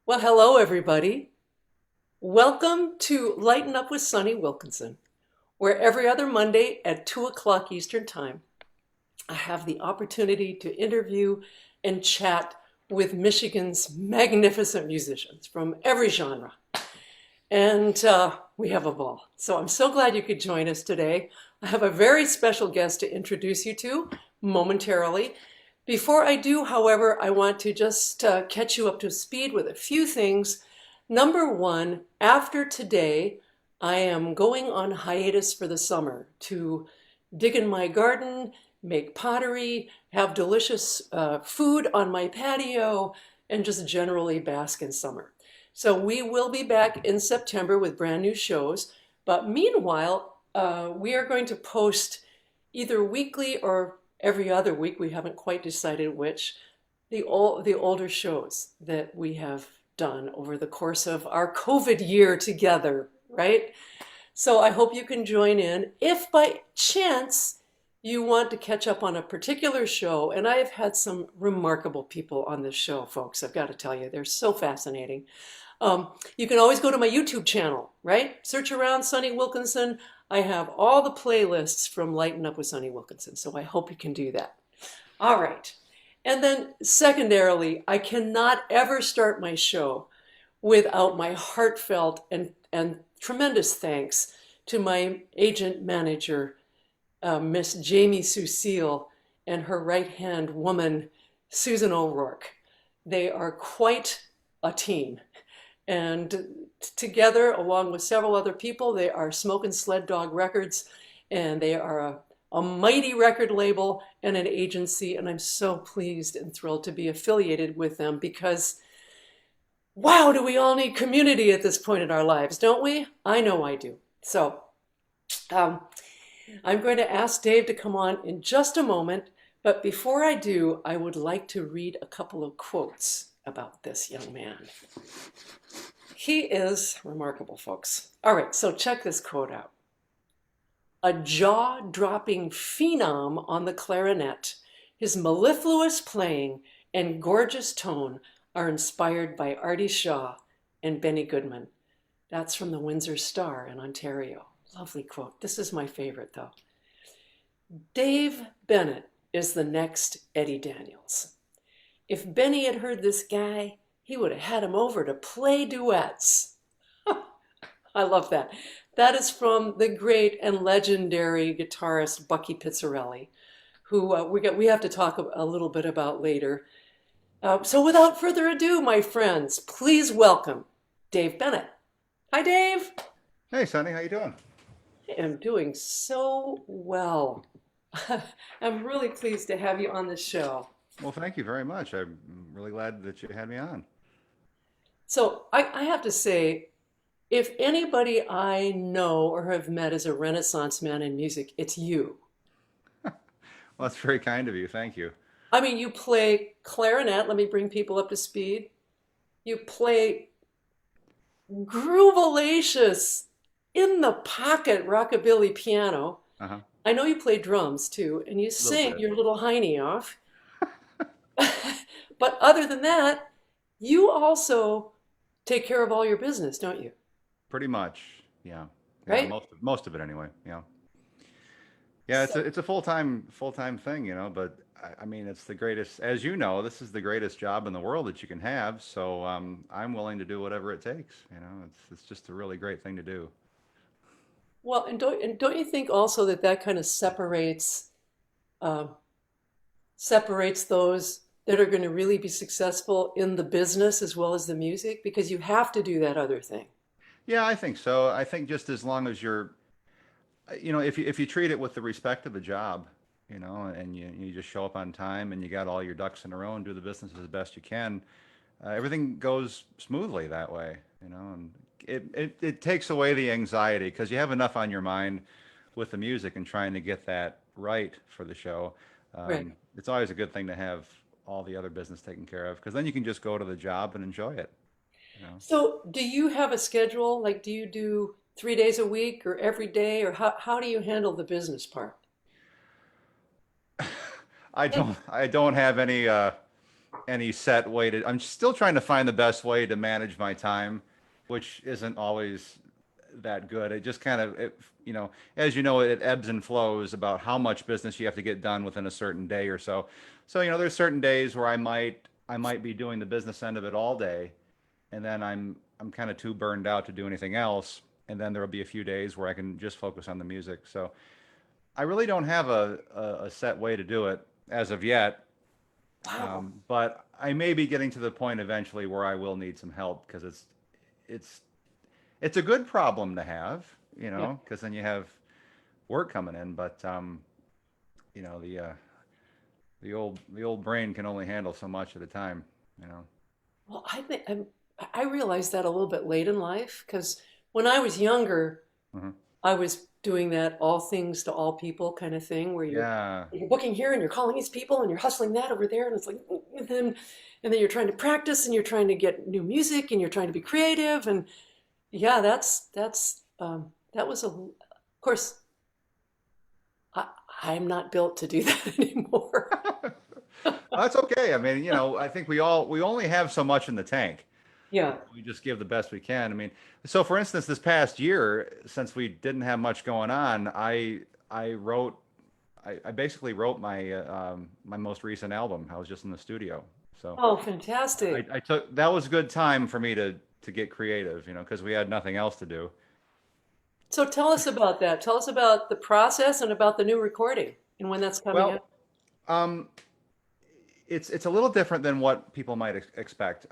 Well, hello, everybody. Welcome to Lighten Up with Sunny Wilkinson, where every other Monday at 2 o'clock Eastern Time, I have the opportunity to interview and chat with Michigan's magnificent musicians from every genre. And we have a ball. So I'm so glad you could join us today. I have a very special guest to introduce you to momentarily. Before I do, however, I want to just catch you up to speed with a few things. Number one, after today, I am going on hiatus for the summer to dig in my garden, make pottery, have delicious food on my patio, and just generally bask in summer. So we will be back in September with brand new shows. But meanwhile, we are going to post either weekly or every other week. We haven't quite decided which. The older shows that we have done over the course of our COVID year together, right? So I hope you can join in. If by chance you want to catch up on a particular show, and I have had some remarkable people on this show, folks, I've got to tell you, they're so fascinating. You can always go to my YouTube channel, right? Search around Sunny Wilkinson. I have all the playlists from Lighten Up with Sunny Wilkinson, so I hope you can do that. All right. And then secondarily, I cannot ever start my show without my heartfelt and tremendous thanks to my agent manager, Miss Jamie Sucille, and her right-hand woman, Susan O'Rourke. They are quite a team. And together, along with several other people, they are Smokin' Sled Dog Records, and they are a mighty record label and an agency. And I'm so pleased and thrilled to be affiliated with them because, wow, do we all need community at this point in our lives, don't we? I know I do. So um, I'm going to ask Dave to come on in just a moment. But before I do, I would like to read a couple of quotes about this young man. He is remarkable, folks. All right, so check this quote out. A jaw-dropping phenom on the clarinet, his mellifluous playing and gorgeous tone are inspired by Artie Shaw and Benny Goodman. That's from the Windsor Star in Ontario. Lovely quote. This is my favorite, though. Dave Bennett is the next Eddie Daniels. If Benny had heard this guy, he would have had him over to play duets. I love that. That is from the great and legendary guitarist Bucky Pizzarelli, who we have to talk a little bit about later. So without further ado, my friends, please welcome Dave Bennett. Hi, Dave. Hey, Sonny, how you doing? I am doing so well. I'm really pleased to have you on the show. Well, thank you very much. I'm really glad that you had me on. So I have to say, if anybody I know or have met as a Renaissance man in music, it's you. Well, that's very kind of you. Thank you. I mean, you play clarinet. Let me bring people up to speed. You play groovalacious, in the pocket rockabilly piano. Uh-huh. I know you play drums too, and you A little sing bit. your little hiney off. But other than that, you also take care of all your business, don't you? Pretty much. Yeah. Yeah, Right? most of it anyway. Yeah. Yeah, it's a So, it's a full-time thing, but I mean, it's the greatest, as you know, this is the greatest job in the world that you can have. So I'm willing to do whatever it takes. It's just a really great thing to do. well, and don't you think also that that kind of uh, separates those that are going to really be successful in the business as well as the music because you have to do that other thing. Yeah, I think so. I think just as long as you're if you treat it with the respect of a job, and you just show up on time and you got all your ducks in a row and do the business as best you can, everything goes smoothly that way, and it takes away the anxiety because you have enough on your mind with the music and trying to get that right for the show. Right. It's always a good thing to have all the other business taken care of because then you can just go to the job and enjoy it, you know. So, do you have a schedule? Like, do you do 3 days a week or every day, or how do you handle the business part? I don't have any any set way to. I'm still trying to find the best way to manage my time, which isn't always that good. It just kind of, as you know, it ebbs and flows about how much business you have to get done within a certain day or so. So, there's certain days where I might be doing the business end of it all day, and then I'm kind of too burned out to do anything else. And then there'll be a few days where I can just focus on the music. So I really don't have a set way to do it as of yet. Wow. But I may be getting to the point eventually where I will need some help because it's it's a good problem to have, Yeah. because then you have work coming in. But you know, the old brain can only handle so much at a time. You know. Well, I realized that a little bit late in life because when I was younger, Hmm. I was doing that all things to all people kind of thing where Yeah. you're booking here and you're calling these people and you're hustling that over there and it's like and then you're trying to practice and you're trying to get new music and you're trying to be creative and yeah, that was of course I, I'm not built to do that anymore. That's okay. I mean, I think we only have so much in the tank. Yeah. We just give the best we can. I mean, so for instance, this past year, since we didn't have much going on, I basically wrote my most recent album. I was just in the studio, so Oh, I, fantastic. I took that was a good time for me to get creative, because we had nothing else to do. So tell us about that. Tell us about the process and about the new recording and when that's coming out. Well, um, it's a little different than what people might expect.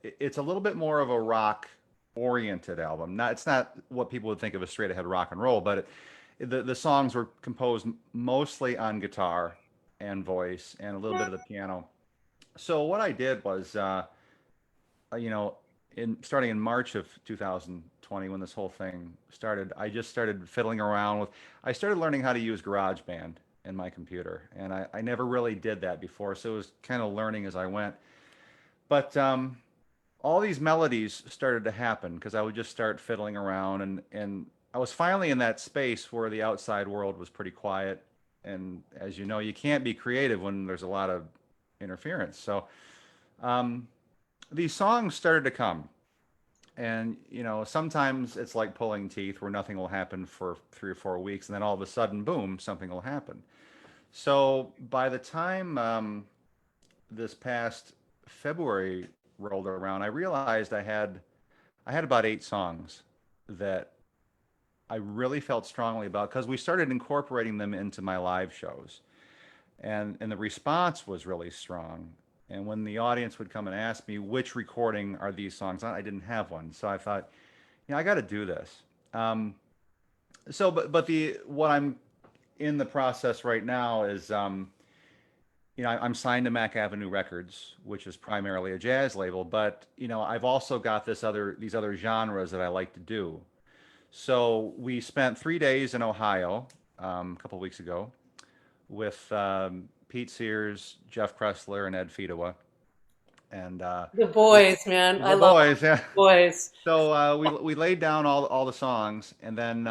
It's a little bit more of a rock oriented album. It's not what people would think of as straight ahead rock and roll, but the songs were composed mostly on guitar and voice and a little bit of the piano. So what I did was, you know, in starting in March of 2020, when this whole thing started, I just started fiddling around with. I started learning how to use GarageBand in my computer, and I never really did that before, so it was kind of learning as I went. But all these melodies started to happen because I would just start fiddling around, and I was finally in that space where the outside world was pretty quiet. And as you know, you can't be creative when there's a lot of interference. So um, these songs started to come. And, sometimes it's like pulling teeth where nothing will happen for 3 or 4 weeks, and then all of a sudden, boom, something will happen. So by the time this past February rolled around, I realized I had about 8 songs that I really felt strongly about because we started incorporating them into my live shows, and the response was really strong. And when the audience would come and ask me which recording are these songs on, I didn't have one, so I thought, I got to do this. Um, but the what I'm in the process right now is, I'm signed to Mac Avenue Records, which is primarily a jazz label, but I've also got these other genres that I like to do. So we spent 3 days in Ohio a couple weeks ago with Pete Sears, Jeff Kressler, and Ed Fedewa, and The we, boys, man. I the love boys. Yeah. boys. So we laid down all the songs, and then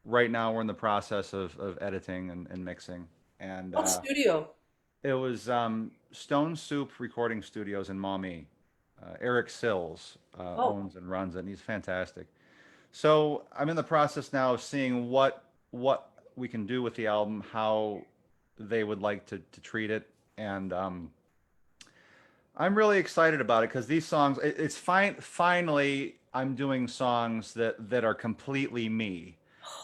right now we're in the process of editing and mixing. And What studio? it was Stone Soup Recording Studios in Maumee. Eric Sills Oh, owns and runs it, and he's fantastic. So I'm in the process now of seeing what we can do with the album, how they would like to treat it, and I'm really excited about it because these songs, it's fine. Finally, I'm doing songs that are completely me.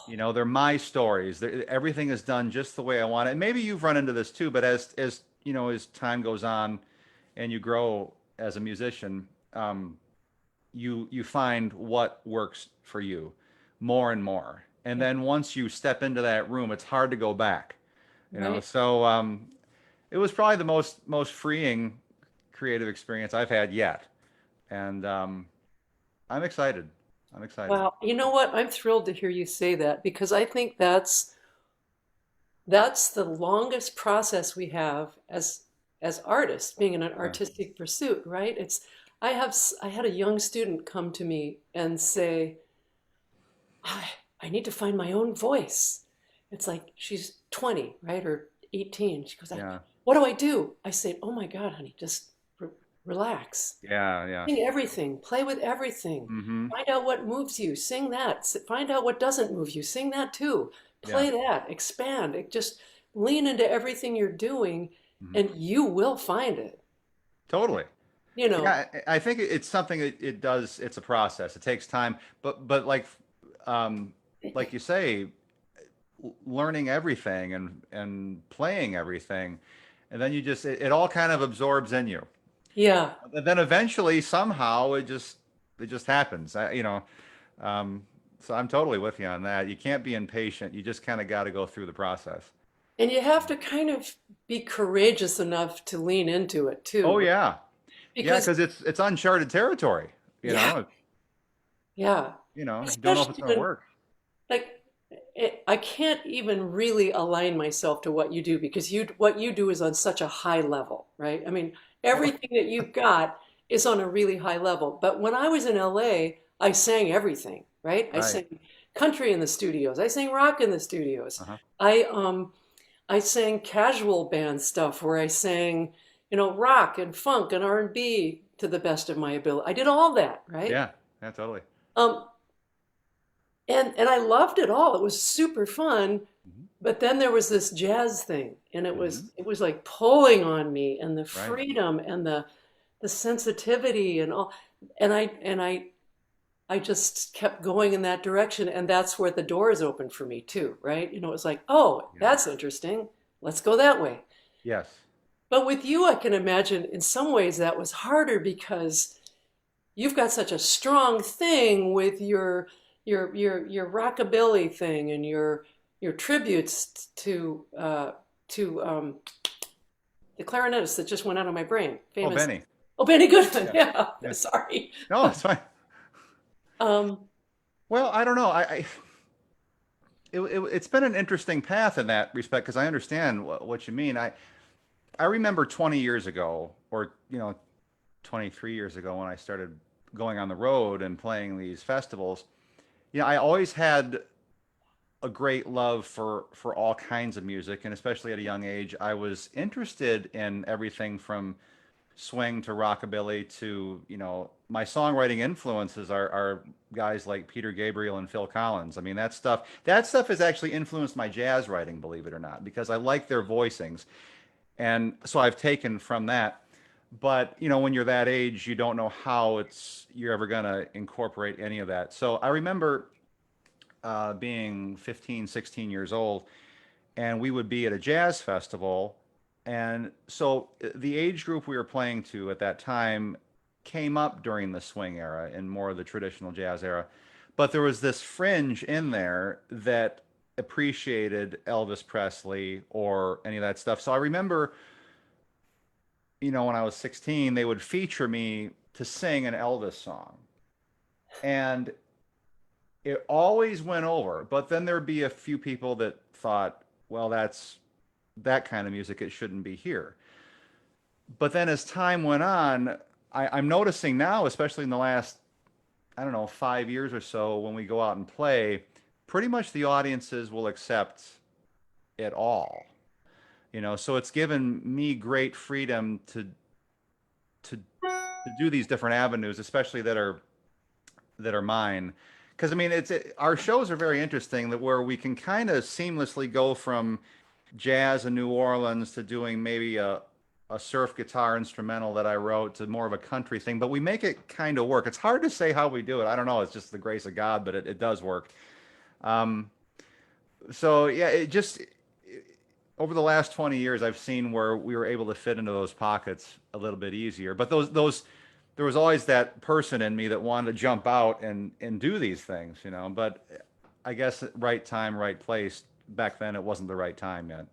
They're my stories. Everything is done just the way I want it. And maybe you've run into this too, but as time goes on and you grow as a musician, you find what works for you more and more. And yeah, then once you step into that room, it's hard to go back. right. So it was probably the most freeing creative experience I've had yet, and I'm excited. I'm excited. Wow. You know what? I'm thrilled to hear you say that because I think that's the longest process we have as artists, being in an Yeah. artistic pursuit, right? I had a young student come to me and say, I need to find my own voice. It's like she's 20, right? Or 18. She goes, Yeah. what do I do? I say, oh my God, honey, just relax. Yeah, yeah. Sing everything, play with everything. Mm-hmm. Find out what moves you, sing that. Find out what doesn't move you, sing that too. Yeah. Play that, expand. Just lean into everything you're doing Hmm. and you will find it. Totally. You know, Yeah, I think it's something it does. It's a process. It takes time, but like you say, learning everything and playing everything, and then you just it all kind of absorbs in you. yeah. And then eventually, somehow, it just happens. So I'm totally with you on that. You can't be impatient. You just kind of got to go through the process. And you have to kind of be courageous enough to lean into it Oh too. yeah, yeah, Because, because it's uncharted territory. You yeah, know, yeah. you don't know if it's Especially going to when, work. like, I can't even really align myself to what you do because what you do is on such a high level, right? I mean, Oh, everything that you've got is on a really high level. But when I was in LA, I sang everything, right? I right. sang country in the studios. I sang rock in the studios. Uh-huh. I I sang casual band stuff where I sang, rock and funk and R&B to the best of my ability. I did all that, right? Yeah, yeah, totally. Um, and I loved it all. It was super fun. Hmm. But then there was this jazz thing, and it Hmm. was it was like pulling on me, and the Right. freedom and the sensitivity and all, and I just kept going in that direction, and that's where the doors opened for me too, right? It was like, oh, Yeah. that's interesting. Let's go that way. Yes. But with you, I can imagine in some ways that was harder because you've got such a strong thing with your rockabilly thing and your tributes to the clarinetist that just went out of my brain, Oh, famous. Benny. Oh, Benny Goodman. Yeah. Yeah, Yeah. sorry. No, it's fine. Um, Well, I don't know. It's been an interesting path in that respect because I understand what you mean. I remember 20 years ago, or 23 years ago when I started going on the road and playing these festivals. I always had a great love for all kinds of music, and especially at a young age, I was interested in everything from swing to rockabilly to, my songwriting influences are guys like Peter Gabriel and Phil Collins. I mean, that stuff has actually influenced my jazz writing, believe it or not, because I like their voicings. And so I've taken from that. But, when you're that age, you don't know how you're ever going to incorporate any of that. So I remember being 15, 16 years old, and we would be at a jazz festival. And so the age group we were playing to at that time came up during the swing era and more of the traditional jazz era. But there was this fringe in there that appreciated Elvis Presley or any of that stuff. So I remember, when I was 16, they would feature me to sing an Elvis song. And it always went over, but then there'd be a few people that thought, well, that's that kind of music. It shouldn't be here. But then as time went on, I'm noticing now, especially in the last, I don't know, 5 years or so, when we go out and play, pretty much the audiences will accept it all. So it's given me great freedom to do these different avenues, especially that are mine. Because I mean, our shows are very interesting that where we can kind of seamlessly go from jazz in New Orleans to doing maybe a surf guitar instrumental that I wrote to more of a country thing, but we make it kind of work. It's hard to say how we do it. I don't know. It's just the grace of God, but it does work. Um, so yeah, over the last 20 years, I've seen where we were able to fit into those pockets a little bit easier. But there was always that person in me that wanted to jump out and do these things. But I guess right time, right place. Back then, it wasn't the right time yet.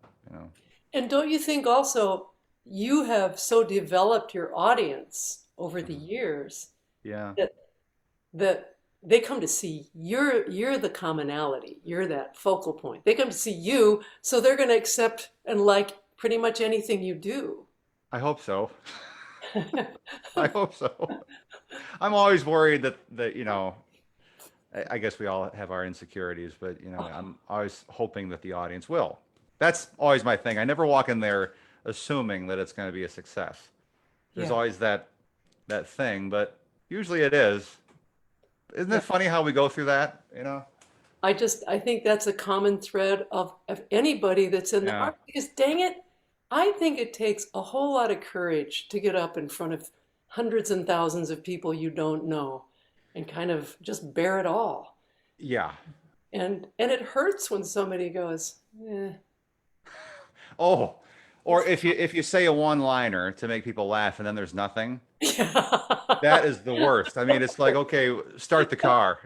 and don't you think also you have so developed your audience over the Mhm. years Yeah. that that they come to see you're the commonality. You're that focal point. They come to see you, so they're going to accept and like pretty much anything you do. I hope so. I hope so. I'm always worried that I guess we all have our insecurities, but I'm always hoping that the audience will. That's always my thing. I never walk in there assuming that it's going to be a success. There's Yeah. always that thing, but usually it is. Isn't Yeah. it funny how we go through that, you know? I think that's a common thread of anybody that's in the Yeah. art because dang it, I think it takes a whole lot of courage to get up in front of hundreds and thousands of people you don't know and kind of just bear it all. Yeah. And it hurts when somebody goes, eh, Oh, or it's if you say a one-liner to make people laugh and then there's nothing, yeah. that is the worst. I mean, it's like, okay, start the car,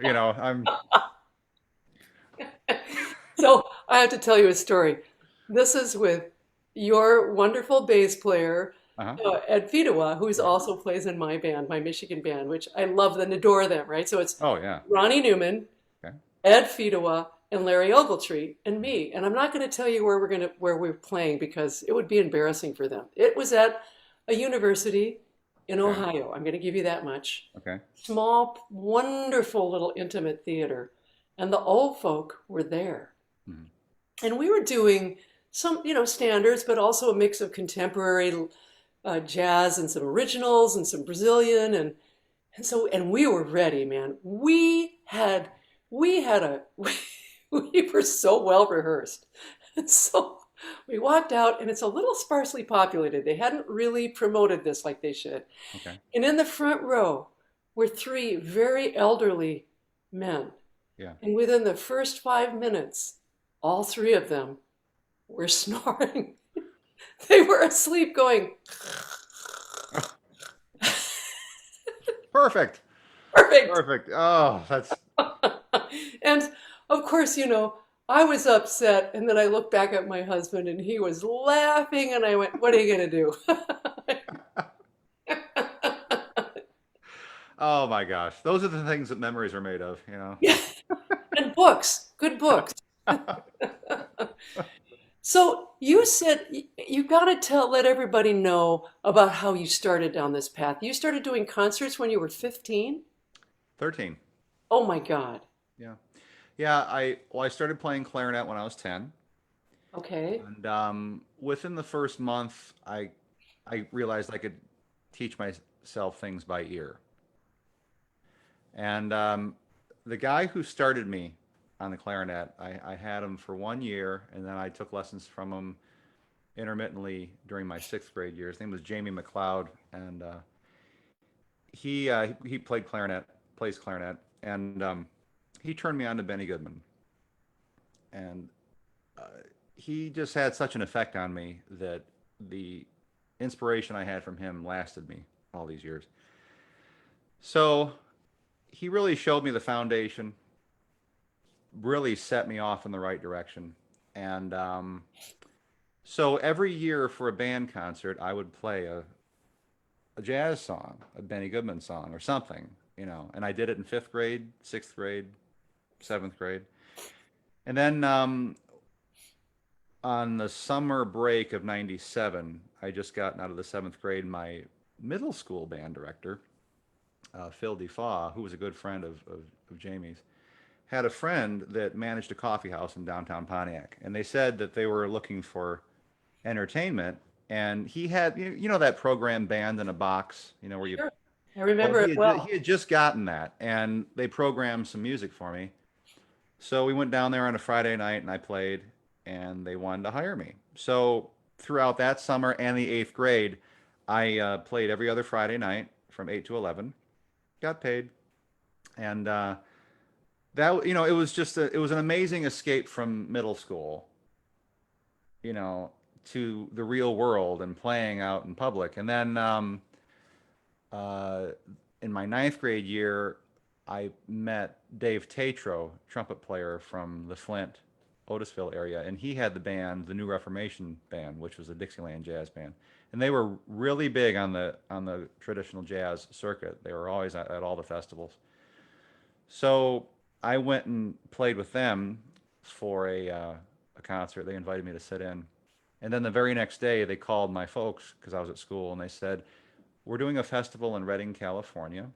So I have to tell you a story. This is with your wonderful bass player, uh-huh. Ed Fidowa, who's Right. also plays in my band, my Michigan band, which I love and adore them, right? So it's Oh, yeah. Ronnie Newman, Okay. Ed Fidowa, and Larry Ogletree, and me. And I'm not going to tell you where we're playing because it would be embarrassing for them. It was at a university in Okay. Ohio. I'm going to give you that much. Okay. Small, wonderful little intimate theater, and the old folk were there. Mhm. And we were doing some, standards, but also a mix of contemporary jazz and some originals and some Brazilian, and we were ready, man. We had a we were so well rehearsed, and so we walked out, and it's a little sparsely populated. They hadn't really promoted this like they should. Okay. And in the front row were three very elderly men. Yeah. And within the first 5 minutes, all three of them were snoring. They were asleep going, Perfect. perfect. Perfect. Oh, that's And of course, I was upset. And then I looked back at my husband and he was laughing. And I went, what are you going to do? oh my gosh. Those are the things that memories are made of, Yeah. And books, good books. So you said you got to let everybody know about how you started down this path. You started doing concerts when you were 15? 13. Oh my God. Yeah. Yeah, I started playing clarinet when I was 10. Okay. And within the first month, I realized I could teach myself things by ear. And the guy who started me on the clarinet, I had him for 1 year, and then I took lessons from him intermittently during my sixth grade year. His name was Jamie McLeod, and he played clarinet, plays clarinet, and he turned me on to Benny Goodman, and uh, he just had such an effect on me that the inspiration I had from him lasted me all these years. So he really showed me the foundation, really set me off in the right direction. And so every year for a band concert, I would play a jazz song, a Benny Goodman song, or something, And I did it in fifth grade, sixth grade, seventh grade. And then on the summer break of '97, I just gotten out of the seventh grade. My middle school band director, Phil DeFaw, who was a good friend of Jamie's, had a friend that managed a coffee house in downtown Pontiac, and they said that they were looking for entertainment. And he had, that program Band in a Box, where you, Sure. I well, remember it he well. had just gotten that, and they programmed some music for me. So we went down there on a Friday night, and I played, and they wanted to hire me. So throughout that summer and the eighth grade, I played every other Friday night from 8 to 11, got paid, and that it was just it was an amazing escape from middle school, you know, to the real world and playing out in public. And then uh, in my ninth grade year, I met Dave Tatro, trumpet player from the Flint, Otisville area, and he had the band, the New Reformation Band, which was a Dixieland jazz band, and they were really big on the traditional jazz circuit. They were always at all the festivals. So I went and played with them for a concert. They invited me to sit in. And then the very next day, they called my folks because I was at school, and they said, "We're doing a festival in Redding, California,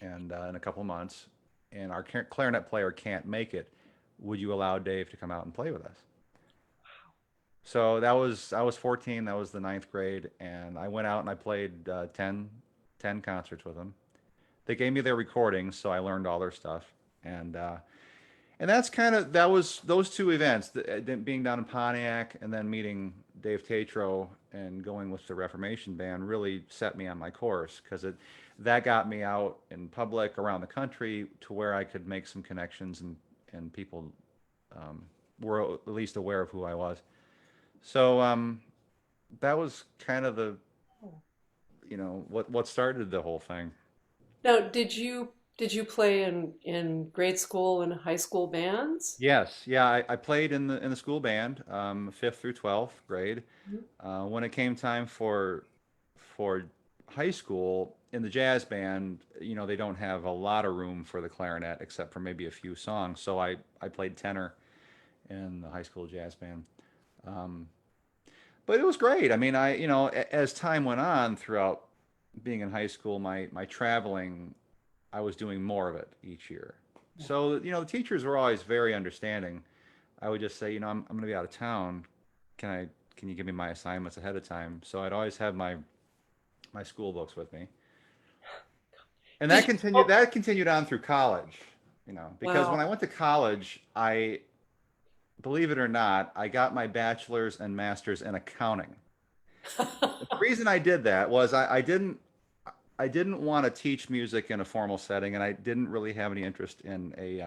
and in a couple months, and our clarinet player can't make it. Would you allow Dave to come out and play with us?" So that was I was 14. That was the ninth grade, and I went out and I played 10 concerts with them. They gave me their recordings, so I learned all their stuff, and uh, and that's kind of that was those two events, being down in Pontiac and then meeting Dave Tatro and going with the Reformation Band really set me on my course because it that got me out in public around the country to where I could make some connections and people um, were at least aware of who I was. So that was kind of the what started the whole thing. Now, did you play in grade school and high school bands? Yes, yeah, I played in the school band, fifth through 12th grade. Mhm. When it came time for high school in the jazz band, they don't have a lot of room for the clarinet except for maybe a few songs. So I played tenor in the high school jazz band. Um, but it was great. I mean, as time went on throughout being in high school, my traveling, I was doing more of it each year. So, the teachers were always very understanding. I would just say, I'm going to be out of town. Can I, can you give me my assignments ahead of time? So I'd always have my school books with me. And Did that you? continued, Oh, that continued on through college, because when wow. I went to college, believe it or not, I got my bachelor's and master's in accounting. The reason I did that was I didn't want to teach music in a formal setting, and I didn't really have any interest in a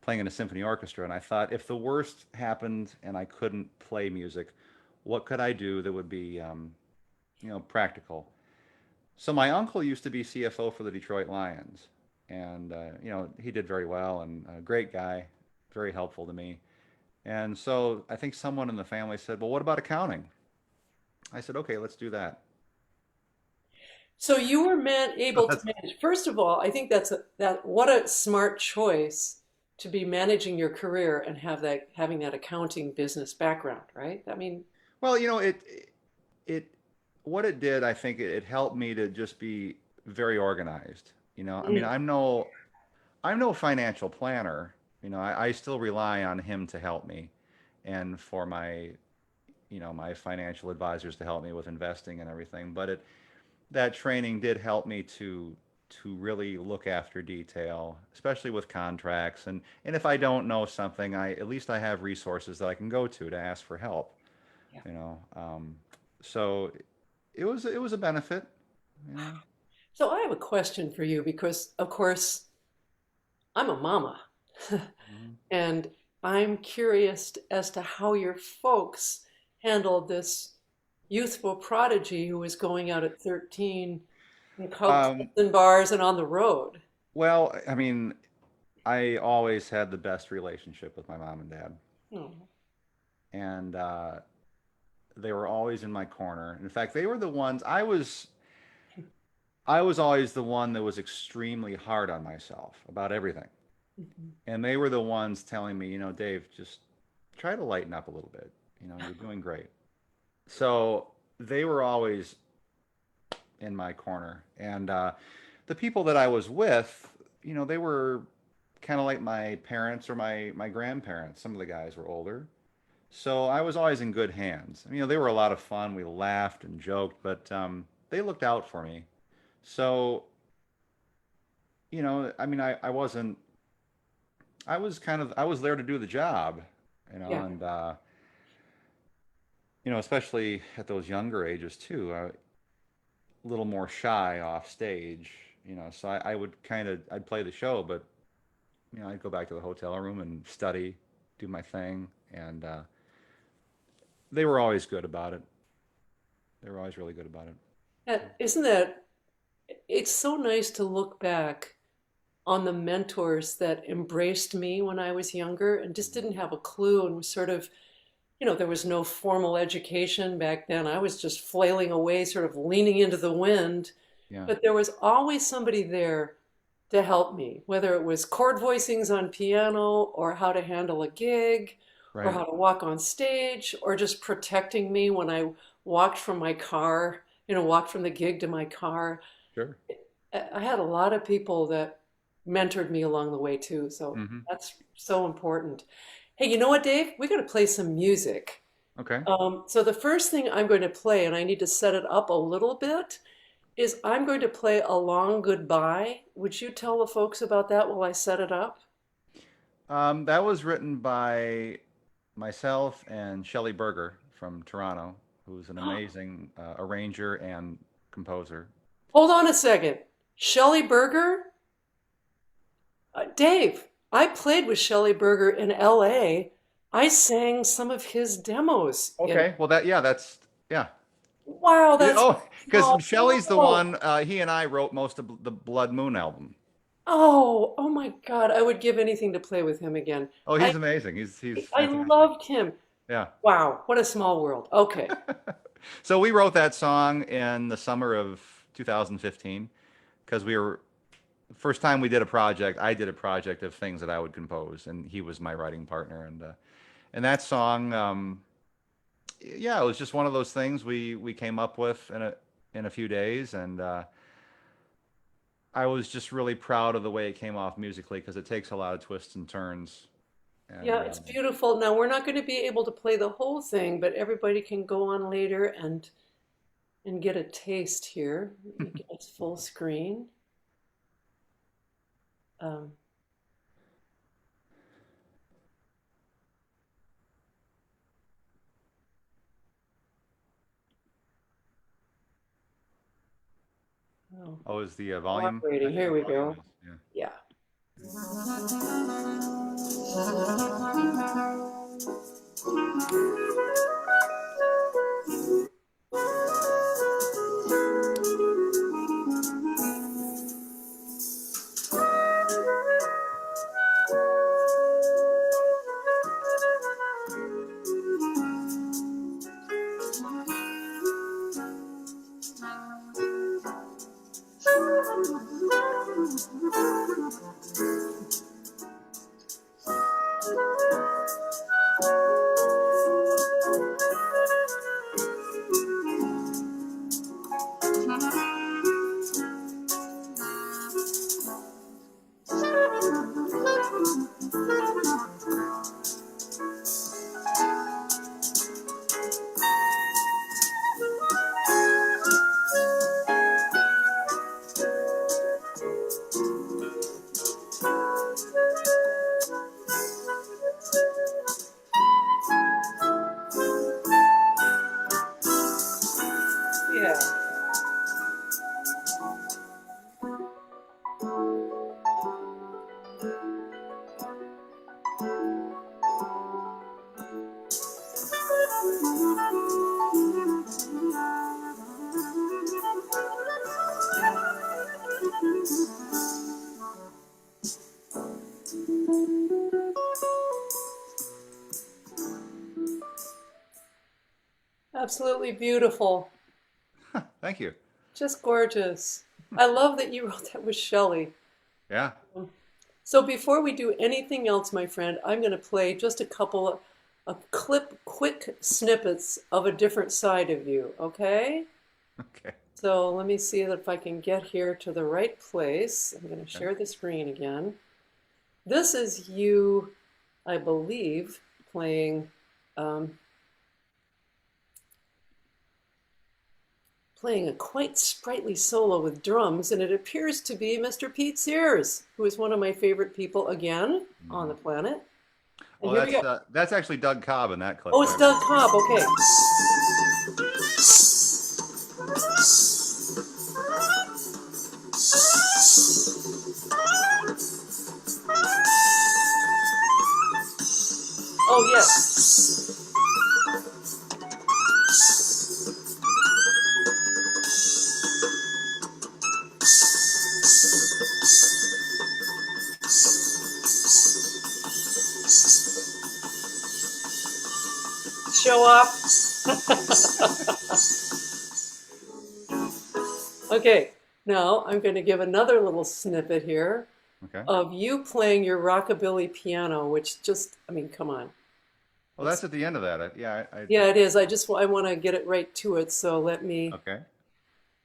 playing in a symphony orchestra. And I thought, if the worst happened and I couldn't play music, what could I do that would be, practical? So my uncle used to be CFO for the Detroit Lions, and he did very well and a great guy, very helpful to me. And so I think someone in the family said, "Well, what about accounting?" I said, "Okay, let's do that." So you were able to That's manage. First of all, I think that what a smart choice to be managing your career and having that accounting business background, right? I mean, well, it what it did, I think it helped me to just be very organized. I mean, mm, I'm no financial planner. I still rely on him to help me and for my financial advisors to help me with investing and everything. But that training did help me to really look after detail, especially with contracts. And if I don't know something, at least I have resources that I can go to ask for help, yeah. you know. So it was a benefit, you know. So I have a question for you because, of course, I'm a mama, Mhm. and I'm curious as to how your folks handled this youthful prodigy who was going out at 13 in clubs Um, and bars and on the road. well, I mean, I always had the best relationship with my mom and dad, Oh, and they were always in my corner. In fact, they were the ones I was always the one that was extremely hard on myself about everything. mhm. And they were the ones telling me, Dave, just try to lighten up a little bit. You're doing great. So they were always in my corner. And the people that I was with, they were kind of like my parents or my grandparents. Some of the guys were older. So I was always in good hands. They were a lot of fun. We laughed and joked, but they looked out for me. So, I mean, I wasn't, I was there to do the job, Yeah. and, especially at those younger ages too, a little more shy off stage, so I would I'd play the show, but, I'd go back to the hotel room and study, do my thing, and they were always good about it. They were always really good about it. Isn't that, it's so nice to look back on the mentors that embraced me when I was younger and just didn't have a clue and was sort of, there was no formal education back then. I was just flailing away, sort of leaning into the wind. Yeah, But there was always somebody there to help me, whether it was chord voicings on piano or how to handle a gig or right. how to walk on stage or just protecting me when I walked from my car, walked from the gig to my car. Sure. I had a lot of people that mentored me along the way too. So Hmm. that's so important. Hey, you know what, Dave? We're going to play some music. Okay. So the first thing I'm going to play, and I need to set it up a little bit, is I'm going to play A Long Goodbye. Would you tell the folks about that while I set it up? That was written by myself and Shelley Berger from Toronto, who's an amazing arranger and composer. Hold on a second. Shelley Berger? Dave, I played with Shelley Berger in LA. I sang some of his demos in. Okay. Well, yeah. Wow, Yeah, that's oh, because oh, Shelley's the oh, one, he and I wrote most of the Blood Moon album. oh my God. I would give anything to play with him again. Oh, I he's amazing. He's I fantastic. loved him. Yeah. Wow, what a small world. Okay. So we wrote that song in the summer of 2015 because we were first time we did a project. I did a project of things that I would compose, and he was my writing partner. And that song, yeah, it was just one of those things we came up with in a few days, and I was just really proud of the way it came off musically because it takes a lot of twists and turns. And Yeah, it's beautiful. Now, we're not going to be able to play the whole thing, but everybody can go on later and get a taste here. Let me get it full screen. Um, oh, oh, is the volume? cooperating. Actually, Here the we volume go. is. Yeah. Yeah. Yeah. Absolutely beautiful. Thank you. Just gorgeous. I love that you wrote that with Shelley. Yeah. So before we do anything else, my friend, I'm going to play just a couple of quick snippets of a different side of you, okay? Okay. So let me see if I can get here to the right place. I'm going to Okay. share the screen again. This is you, I believe, playing um, playing a quite sprightly solo with drums, and it appears to be Mr. Pete Sears, who is one of my favorite people again on the Mhm. planet. And Oh, here we go. that's actually Doug Cobb in that clip Oh, it's there. Doug Cobb. Okay. Oh, yes. Show off. Okay. Now I'm going to give another little snippet here Okay. of you playing your rockabilly piano, which just, I mean, come on. Well, It's, that's at the end of that. yeah, it is. I want to get it right to it. So let me. Okay.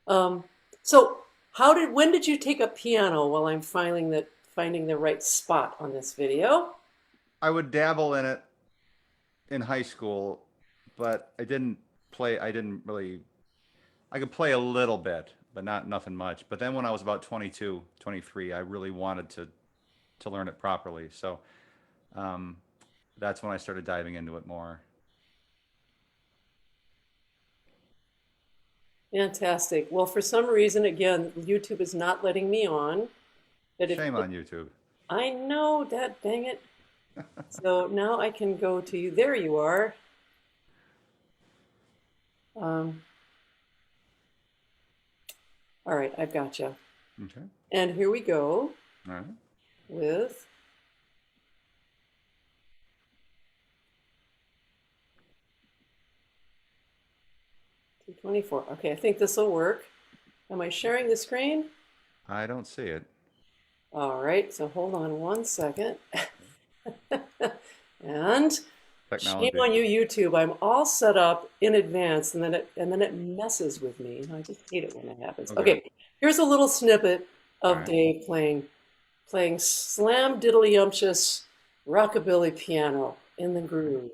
Um, so when did you take up piano while I'm finding the right spot on this video? I would dabble in it in high school, but I didn't really, I could play a little bit, but not nothing much. But then when I was about 22, 23, I really wanted to learn it properly. So um, that's when I started diving into it more. Fantastic. Well, for some reason, again, YouTube is not letting me on. But if Shame on YouTube. I know that, dang it. So now I can go to you. There you are. Um, all right, I've got you. Okay. And here we go All right. with 224. Okay, I think this will work. Am I sharing the screen? I don't see it. All right, so hold on one second. And shame Technology. on you, YouTube. I'm all set up in advance, and then it messes with me. And I just hate it when that happens. Okay. Okay, here's a little snippet All of right. Dave playing slam diddly umptious rockabilly piano in the groove.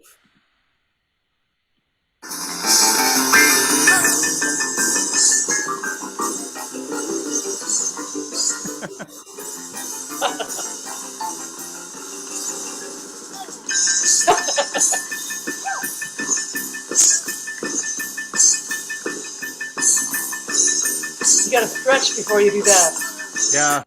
You got to stretch before you do that. Yeah.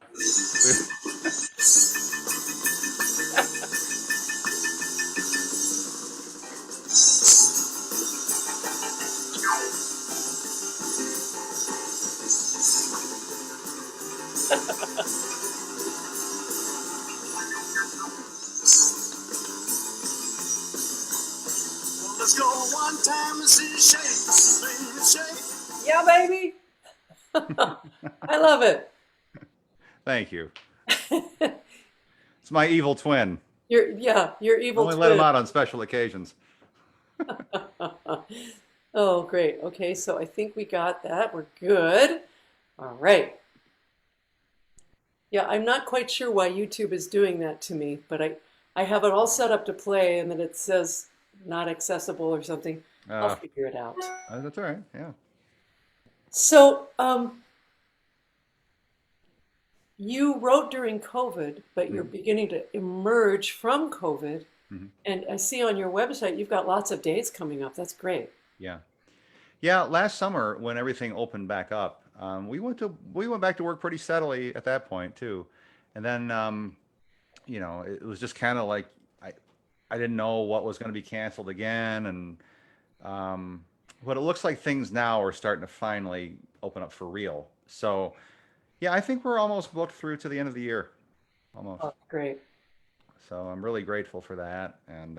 Let's go one time and see shake, shake. Yeah, baby. I love it. Thank you. It's my evil twin. Your I evil only let him twin. out on special occasions. Oh, great. Okay, so I think we got that. We're good. All right. Yeah, I'm not quite sure why YouTube is doing that to me, but I have it all set up to play and then it says not accessible or something. I'll Uh, figure it out. that's all right. Yeah. So, you wrote during COVID, but you're Mhm. beginning to emerge from COVID. Mhm. And I see on your website you've got lots of dates coming up. That's great. Yeah. Yeah. Last summer, when everything opened back up, we went back to work pretty steadily at that point too, and then it was just kind of like I I didn't know what was going to be canceled again, and um, but it looks like things now are starting to finally open up for real. So yeah, I think we're almost booked through to the end of the year, almost. Oh, great. So I'm really grateful for that, and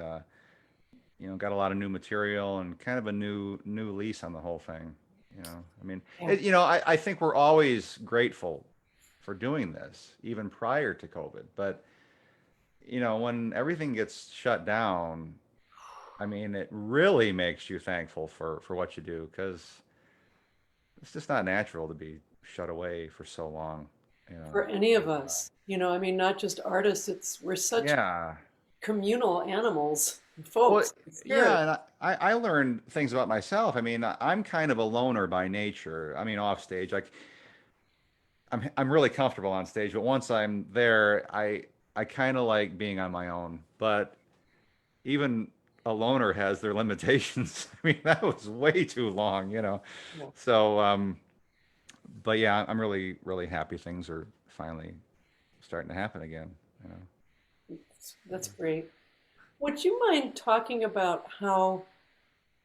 got a lot of new material and kind of a new lease on the whole thing. I mean, Yeah. I think we're always grateful for doing this, even prior to COVID. But when everything gets shut down, I mean, it really makes you thankful for what you do because it's just not natural to be shut away for so long. You know. For any of us, I mean, not just artists, we're such Yeah. communal animals, Well, folks. It's scary. yeah, and I learned things about myself. I mean, I'm kind of a loner by nature. I mean, off stage, like I'm really comfortable on stage, but once I'm there, I kind of like being on my own. But even a loner has their limitations. I mean, that was way too long. Yeah, So, but yeah, I'm really happy things are finally starting to happen again. You know. that's great. Would you mind talking about how,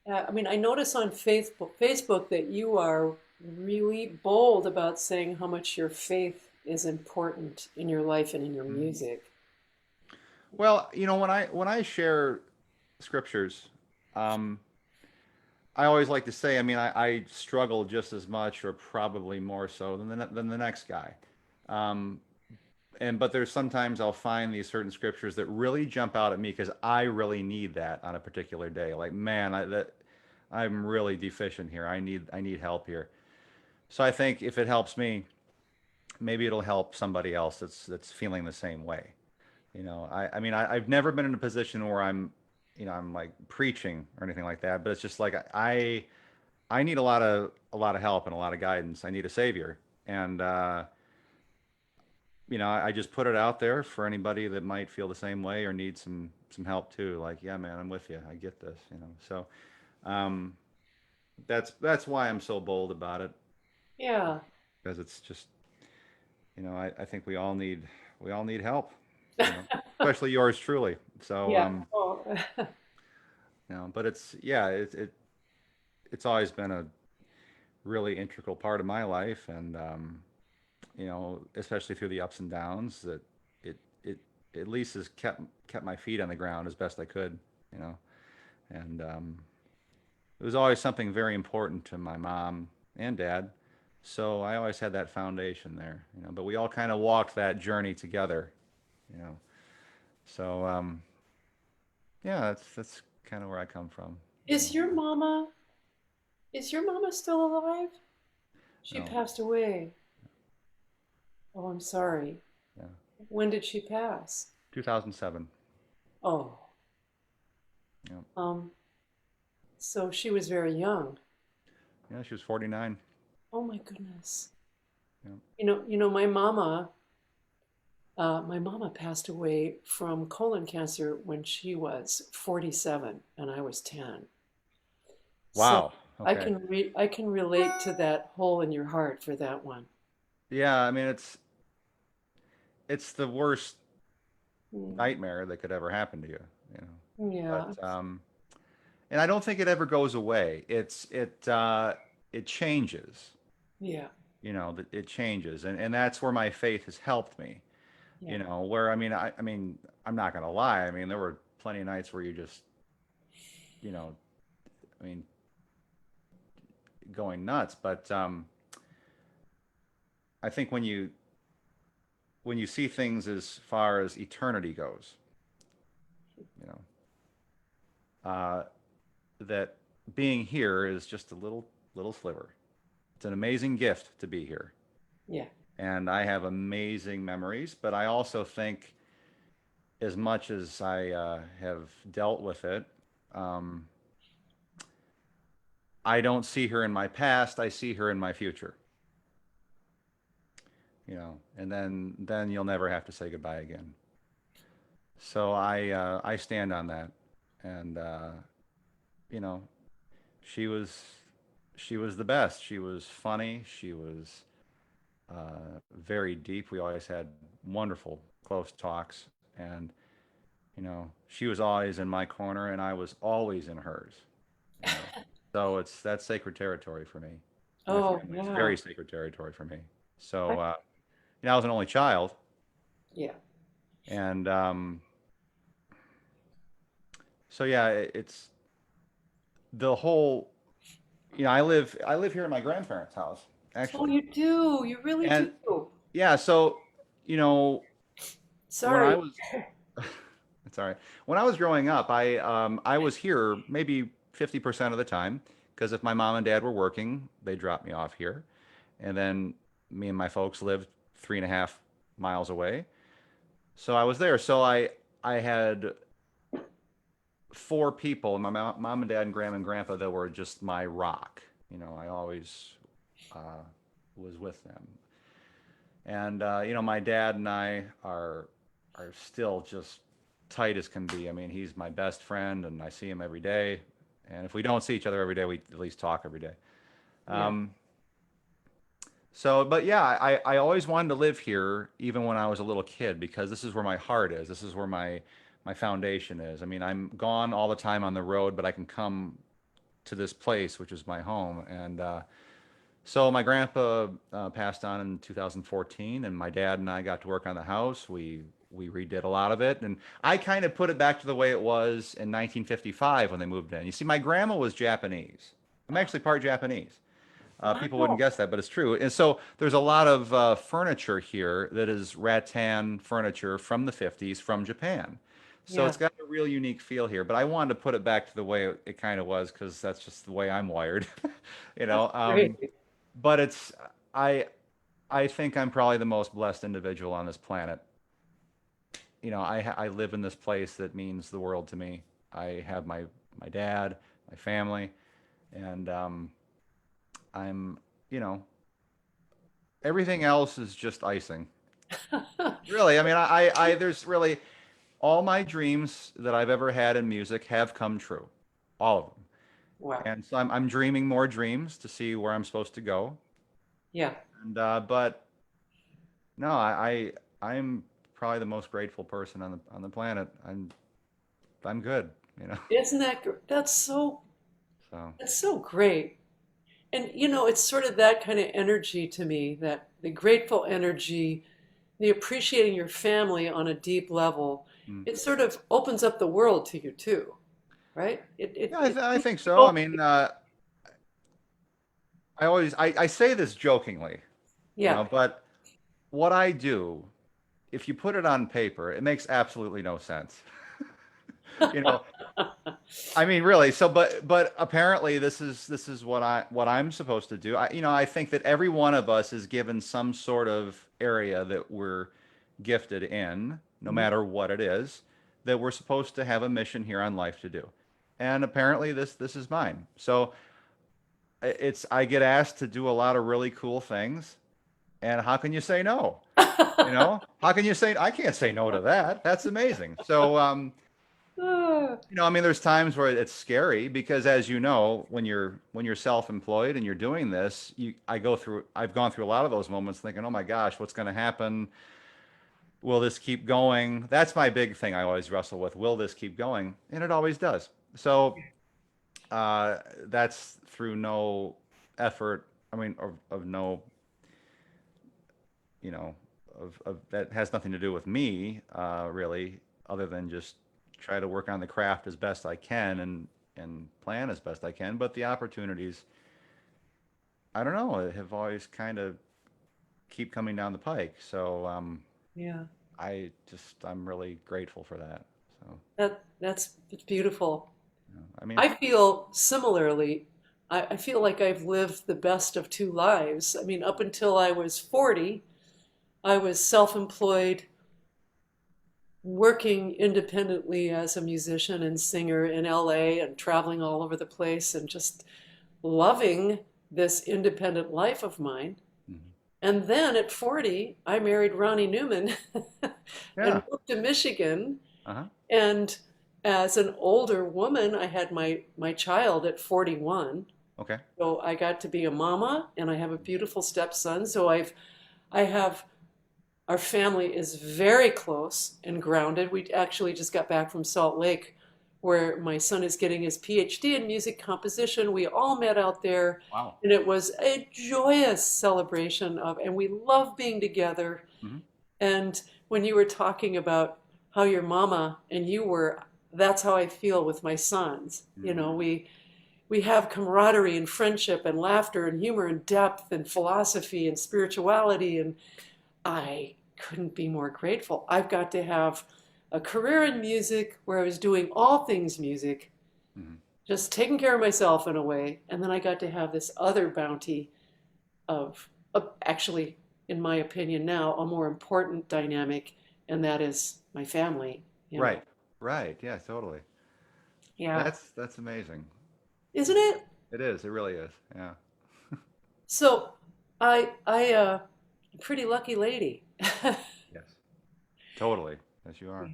I mean, I notice on Facebook that you are really bold about saying how much your faith is important in your life and in your Mhm. music. Well, when I share scriptures, um, I always like to say, I mean, I struggle just as much, or probably more so than the next guy. Um, but there's sometimes I'll find these certain scriptures that really jump out at me because I really need that on a particular day. Like, man, I'm really deficient here. I need help here. So I think if it helps me, maybe it'll help somebody else that's feeling the same way. I mean, I've never been in a position where I'm I'm like preaching or anything like that, but it's just like I need a lot of help and a lot of guidance. I need a savior. And I just put it out there for anybody that might feel the same way or need some help too. Like, yeah, man, I'm with you. I get this, So um, that's why I'm so bold about it, Yeah. because it's just, I think we all need help, especially yours truly. So Yeah. Oh, but it's yeah, it's always been a really integral part of my life, and especially through the ups and downs, that it at least has kept my feet on the ground as best I could, you know. And it was always something very important to my mom and dad, so I always had that foundation there, But we all kind of walked that journey together, you know. So yeah, that's kind of where I come from, you is know. your mama is your mama still alive? She No, passed away. Oh, I'm sorry. yeah, When did she pass? 2007. Oh, Yeah, um, so she was very young. yeah, she was 49. Oh my goodness. Yeah. My mama passed away from colon cancer when she was 47 and I was 10. So Wow. I Okay. can relate to that hole in your heart for that one. Yeah, I mean it's the worst Mm, nightmare that could ever happen to you, you know. yeah, But and I don't think it ever goes away. It changes, yeah, that it changes, and that's where my faith has helped me, yeah, where I mean, I'm not gonna lie. I mean, there were plenty of nights where you just, you know, I mean, going nuts. But I think when you see things as far as eternity goes, you know, uh, that being here is just a little sliver. It's an amazing gift to be here. yeah. And I have amazing memories, but I also think, as much as I have dealt with it, um, I don't see her in my past. I see her in my future. And then you'll never have to say goodbye again. So I stand on that, and you know, she was she was the best. She was funny. She was very deep. We always had wonderful, close talks, and she was always in my corner, and I was always in hers. You know, so that's sacred territory for me. My Oh, family is yeah. very sacred territory for me. I, So I was an only child, yeah. and so yeah, it's the whole. I live here in my grandparents' house, Oh, actually, you do. You really and do. yeah, so you know when I Sorry. was it's all right. When I was growing up, I was here maybe 50% of the time, because if my mom and dad were working, they dropped me off here, and then me and my folks lived 3.5 miles away, so I was there. So I had four people, my mom and dad and grandma and grandpa, that were just my rock. I always uh, was with them, and my dad and I are still just tight as can be. I mean, he's my best friend, and I see him every day. And if we don't see each other every day, we at least talk every day. Yeah. Um, so, but yeah, I always wanted to live here, even when I was a little kid, because this is where my heart is. This is where my foundation is. I mean, I'm gone all the time on the road, but I can come to this place, which is my home. And so my grandpa passed on in 2014, and my dad and I got to work on the house. We redid a lot of it, and I kind of put it back to the way it was in 1955 when they moved in. You see, my grandma was Japanese. I'm actually part Japanese. People wouldn't Wow. guess that, but it's true. And so there's a lot of furniture here that is rattan furniture from the 50s from Japan. So Yeah. it's got a real unique feel here. But I wanted to put it back to the way it kind of was, because that's just the way I'm wired, you That's know. great. But I I think I'm probably the most blessed individual on this planet. I live in this place that means the world to me. I have my dad, my family, and I'm, you know, everything else is just icing. Really, I mean, there's really all my dreams that I've ever had in music have come true, all of them. Wow. And so I'm dreaming more dreams to see where I'm supposed to go. Yeah. And but no, I'm probably the most grateful person on the planet. I'm good, you know. Isn't that So that's so great. And it's sort of that kind of energy to me, that the grateful energy, the appreciating your family on a deep level. mm. It sort of opens up the world to you too, right? Yeah, It I think so. I oh, mean, I say this jokingly, you yeah. know, but what I do, if you put it on paper, it makes absolutely no sense. You know, I mean, really. So, but apparently, this is what I'm supposed to do. I think that every one of us is given some sort of area that we're gifted in, no Mhm. matter what it is, that we're supposed to have a mission here on life to do. And apparently, this is mine. So I get asked to do a lot of really cool things, and how can you say no? You know, how can you say I can't say no to that? That's amazing. So, Ah, I mean, there's times where it's scary because, as you know, when you're self-employed and you're doing this, I've gone through a lot of those moments thinking, oh my gosh, what's going to happen? Will this keep going? That's my big thing I always wrestle with. Will this keep going? And it always does. So that's through no effort. I mean, of no, you know, of that has nothing to do with me, really, other than just try to work on the craft as best I can and plan as best I can. But the opportunities, I don't know, have always kind of keep coming down the pike. So yeah. I'm really grateful for that. So, That's beautiful. I mean, I feel similarly. I feel like I've lived the best of two lives. I mean, up until I was 40, I was self-employed, working independently as a musician and singer in LA and traveling all over the place and just loving this independent life of mine. mhm. And then at 40, I married Ronnie Newman and Yeah. moved to Michigan. Uh-huh. And as an older woman, I had my child at 41. Okay. So I got to be a mama and I have a beautiful stepson. So I have our family is very close and grounded. We actually just got back from Salt Lake, where my son is getting his PhD in music composition. We all met out there, Wow. and it was a joyous celebration and we love being together. Hmm. And when you were talking about how your mama and you were, that's how I feel with my sons. Hmm. We have camaraderie and friendship and laughter and humor and depth and philosophy and spirituality, and I couldn't be more grateful. I've got to have a career in music where I was doing all things music, Hmm. just taking care of myself in a way. And then I got to have this other bounty of actually, in my opinion now, a more important dynamic, and that is my family, you know. Right. Right. Yeah, totally. Yeah. That's amazing. Isn't it? It is. It really is. Yeah. So a pretty lucky lady. Yes. Totally. Yes, you are.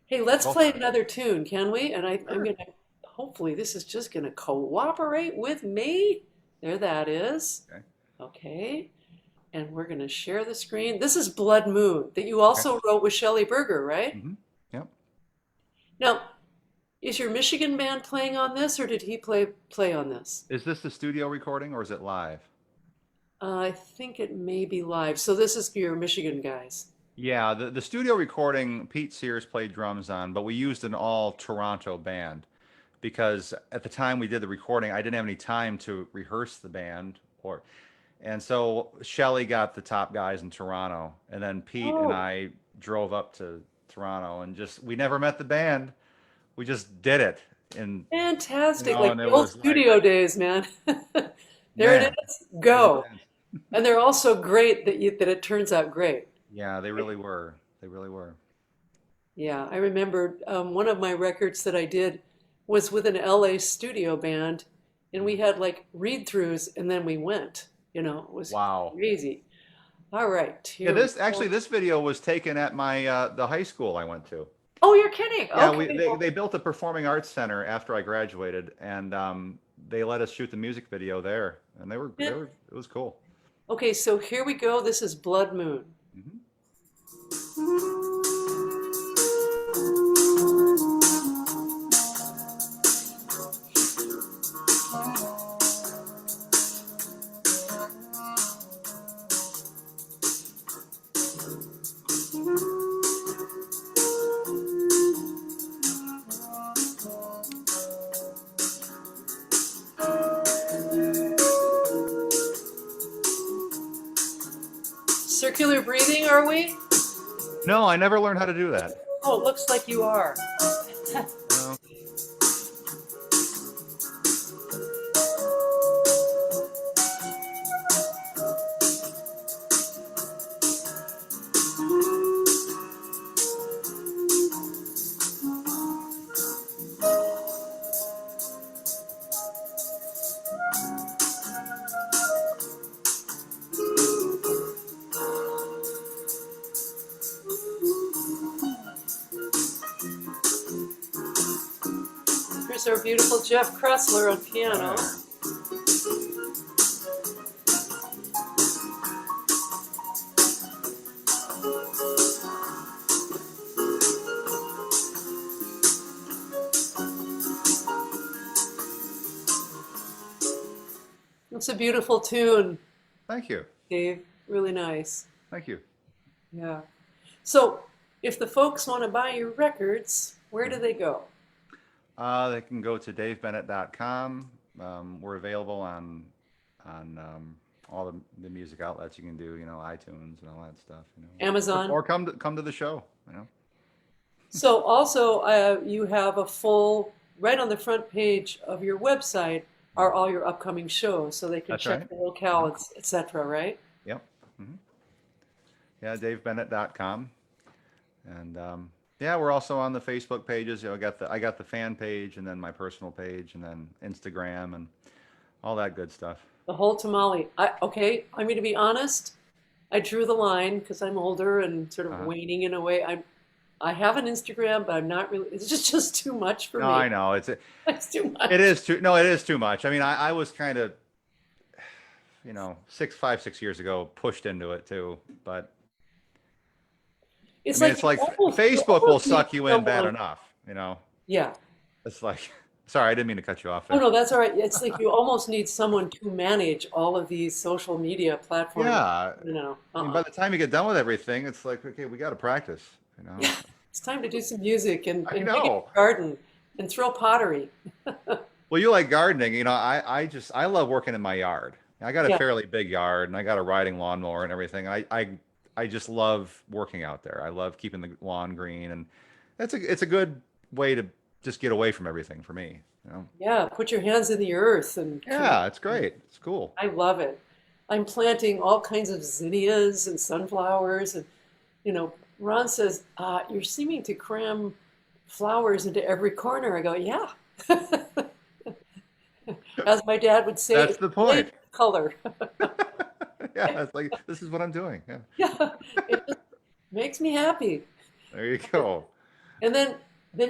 Hey, let's Both play are. another tune, can we? And I'm Sure. gonna, hopefully this is just gonna cooperate with me. There that is. Okay. Okay. And we're gonna share the screen. This is Blood Moon that you Okay. also wrote with Shelley Berger, right? Hmm. Yep. Now, is your Michigan band playing on this, or did he play on this? Is this the studio recording or is it live? I think it may be live. So this is your Michigan guys. Yeah, the studio recording, Pete Sears played drums on, but we used an all Toronto band because at the time we did the recording, I didn't have any time to rehearse the band and so Shelley got the top guys in Toronto, and then Pete and Oh, I drove up to Toronto and just we never met the band. We just did it, and fantastic. and Like the it old was like, studio days, man. There it man, is. those Go. bands. And they're also great that it turns out great. Yeah, they really were. They really were. Yeah, I remember one of my records that I did was with an LA studio band, and we had like read-throughs, and then we went. It was Wow. crazy. All right, Yeah, here we this actually go. this video was taken at my the high school I went to. Oh, you're kidding. Yeah, Okay. they built a performing arts center after I graduated, and they let us shoot the music video there, and it was cool. Okay, so here we go. This is Blood Moon. Hmm. Circular breathing, are we? No, I never learned how to do that. Oh, it looks like you are. No. Here's our beautiful Jeff Kressler on piano. Yeah. It's a beautiful tune, Thank you. Dave. Really nice. Thank you. Yeah. So, if the folks want to buy your records, where do they go? They can go to davebennett.com. We're available on all the music outlets you can do, iTunes and all that stuff, Amazon. or come to the show. So, also, you have a full, right on the front page of your website are all your upcoming shows, so they can That's check right. the Yeah. locale, etc., right? Yep. Hmm. Yeah, davebennett.com. And yeah, we're also on the Facebook pages. I got the fan page, and then my personal page, and then Instagram, and all that good stuff. The whole tamale. Okay, I mean, to be honest, I drew the line because I'm older and sort of Uh-huh. waning in a way. I have an Instagram, but I'm not really. It's just too much for No, me. I know It's too it much. is too. No, it is too much. I mean, I was kind of 6 years ago pushed into it too, but I It's mean, like it's like you Facebook will almost need suck you in bad someone. enough. Yeah. It's like, sorry, I didn't mean to cut you off Oh there. no, that's all right. It's like you almost need someone to manage all of these social media platforms. Yeah, I mean, by the time you get done with everything, it's like, okay, we got to practice. Yeah, it's time to do some music I and dig in know. the garden and throw pottery. Well, you like gardening, I love working in my yard. I got a Yeah, fairly big yard, and I got a riding lawnmower and everything. I just love working out there. I love keeping the lawn green, and it's a good way to just get away from everything for me. yeah. Put your hands in the earth and connect. Yeah, it's great. It's cool. I love it. I'm planting all kinds of zinnias and sunflowers, and Ron says, "You're seeming to cram flowers into every corner." I go, "Yeah." As my dad would say, That's it's the flavor point. color. Yeah, it's like this is what I'm doing. Yeah, Yeah, it just makes me happy. there you go. And then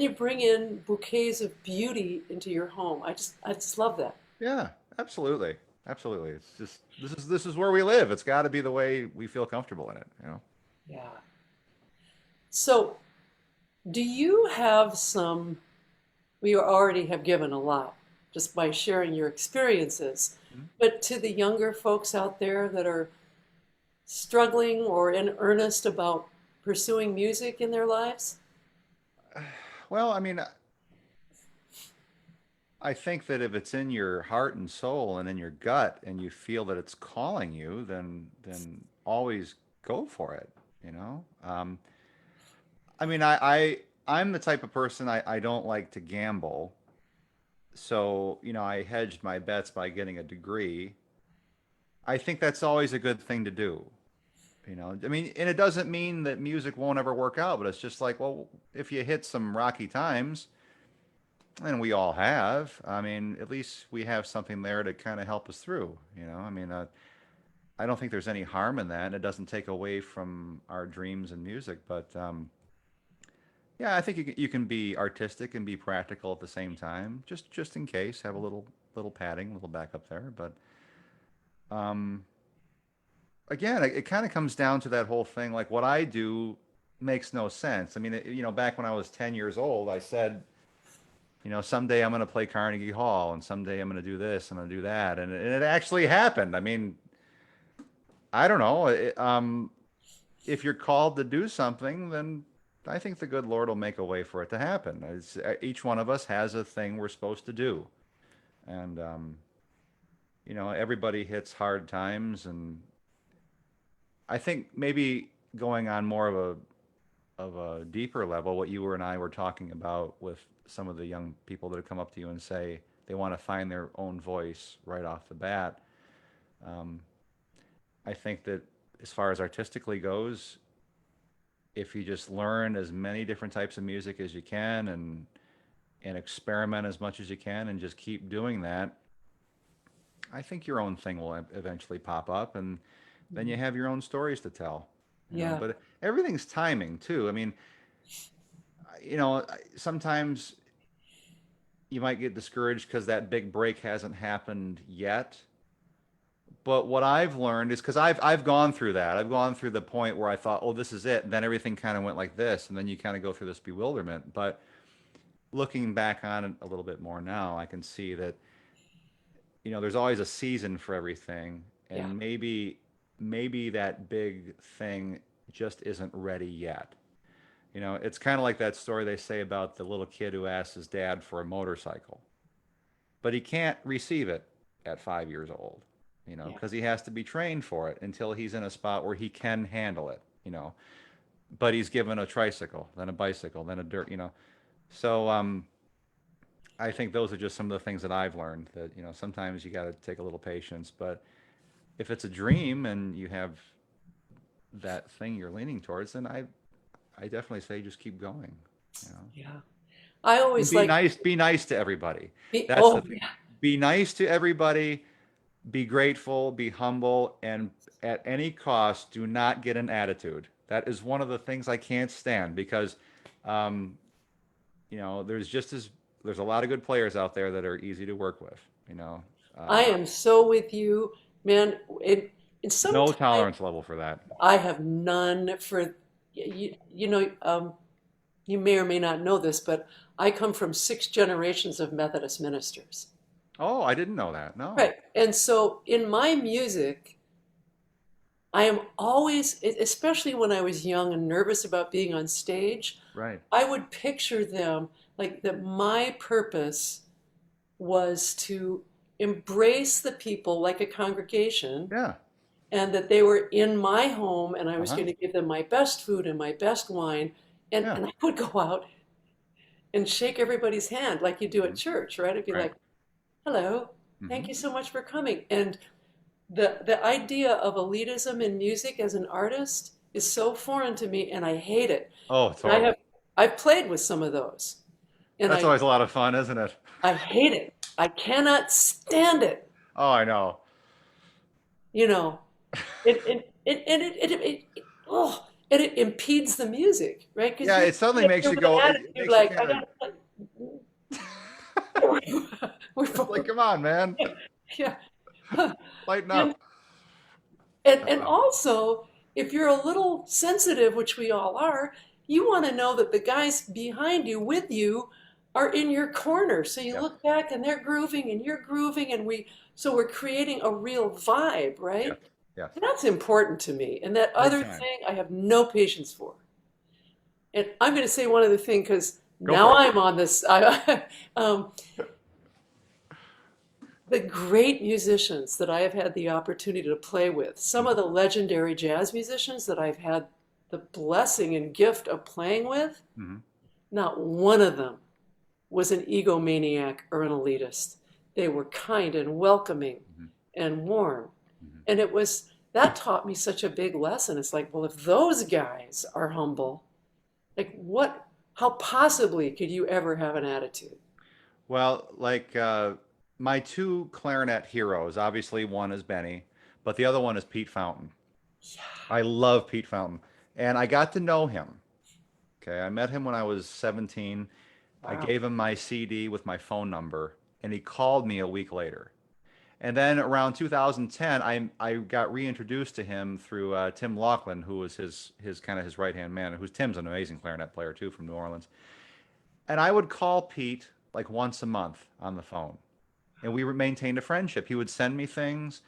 you bring in bouquets of beauty into your home. I just love that. Yeah, absolutely, absolutely. It's just this is where we live. It's got to be the way we feel comfortable in it. Yeah. So, do you have some, we already have given a lot just by sharing your experiences, but to the younger folks out there that are struggling or in earnest about pursuing music in their lives? Well, I mean, I think that if it's in your heart and soul and in your gut and you feel that it's calling you, then always go for it, you know? I mean, I'm the type of person I don't like to gamble. So, I hedged my bets by getting a degree. I think that's always a good thing to do. You know, I mean, and it doesn't mean that music won't ever work out, but it's just like, well, if you hit some rocky times, and we all have, I mean, at least we have something there to kind of help us through, you know? I mean, I don't think there's any harm in that, and it doesn't take away from our dreams and music, but yeah, I think you can be artistic and be practical at the same time, just in case, have a little padding, a little backup there, but um again, it kind of comes down to that whole thing. Like what I do makes no sense. I mean, you know, back when I was 10 years old, I said, you know, someday I'm going to play Carnegie Hall and someday I'm going to do this, I'm going to do that. And it actually happened. I mean, I don't know. If you're called to do something, then I think the good Lord will make a way for it to happen. Each one of us has a thing we're supposed to do. And, you know, everybody hits hard times, and I think maybe going on more of a deeper level, what you and I were talking about with some of the young people that have come up to you and say they want to find their own voice right off the bat. Um, I think that as far as artistically goes, if you just learn as many different types of music as you can and experiment as much as you can and just keep doing that, I think your own thing will eventually pop up, and then you have your own stories to tell, you know. Yeah. But everything's timing too. I mean, you know, sometimes you might get discouraged because that big break hasn't happened yet. But what I've learned is because I've gone through that. I've gone through the point where I thought, oh, this is it. And then everything kind of went like this, and then you kind of go through this bewilderment. But looking back on it a little bit more now, I can see that, you know, there's always a season for everything, Yeah. and maybe that big thing just isn't ready yet. You know, it's kind of like that story they say about the little kid who asks his dad for a motorcycle, but he can't receive it at 5 years old, you know, Yeah. because he has to be trained for it until he's in a spot where he can handle it, you know. But he's given a tricycle, then a bicycle, then a dirt, you know. So I think those are just some of the things that I've learned, that, you know, sometimes you got to take a little patience, but if it's a dream and you have that thing you're leaning towards, then I definitely say just keep going, you know. Yeah. I And always like be nice to everybody. That's the oh thing. yeah. Be nice to everybody, be grateful, be humble, and at any cost, do not get an attitude. That is one of the things I can't stand because, um, you know, there's a lot of good players out there that are easy to work with, you know. I Uh, am so with you, man. And no sometimes tolerance level for that. I have none for you know, you may or may not know this, but I come from six generations of Methodist ministers. Oh, I didn't know that. No. Right. And so in my music, I am always, especially when I was young and nervous about being on stage, Right. I would picture them like that my purpose was to embrace the people like a congregation, Yeah. and that they were in my home and I was Uh-huh. going to give them my best food and my best wine. Yeah. And I would go out and shake everybody's hand like you do at Mhm. church, right? I'd be Right. like, hello, thank Hmm. you so much for coming. And the idea of elitism in music as an artist is so foreign to me, and I hate it. Oh, it's And horrible. I've played with some of those, and That's always a lot of fun, isn't it? I hate it. I cannot stand it. Oh, I know. You know, oh, and it impedes the music, right? Because Yeah, you're it suddenly up makes there you with an go, it attitude makes you like, I kind of, gotta play. We're it's like, both, come on, man, yeah. lighten And, up. and also, if you're a little sensitive, which we all are, you want to know that the guys behind you with you are in your corner. So you Yep. look back and they're grooving and you're grooving, and so we're creating a real vibe, Yes. right? Yes. And that's important to me. And that Big other time. thing, I have no patience for. And I'm going to say one other thing because Go for now it. I'm on this. Um, the great musicians that I have had the opportunity to play with, some of the legendary jazz musicians that I've had the blessing and gift of playing with, Hmm. not one of them was an egomaniac or an elitist. They were kind and welcoming Hmm. and warm. Hmm. And it was that taught me such a big lesson. It's like, well, if those guys are humble, like what, how possibly could you ever have an attitude? Well, like my two clarinet heroes, obviously one is Benny, but the other one is Pete Fountain. Yeah. I love Pete Fountain, and I got to know him. Okay, I met him when I was 17. I Wow. gave him my CD with my phone number, and he called me a week later. And then around 2010, I got reintroduced to him through Tim Laughlin, who was his kind of his right hand man. Who's Tim's an amazing clarinet player too from New Orleans. And I would call Pete like once a month on the phone, and we maintained a friendship. He would send me things,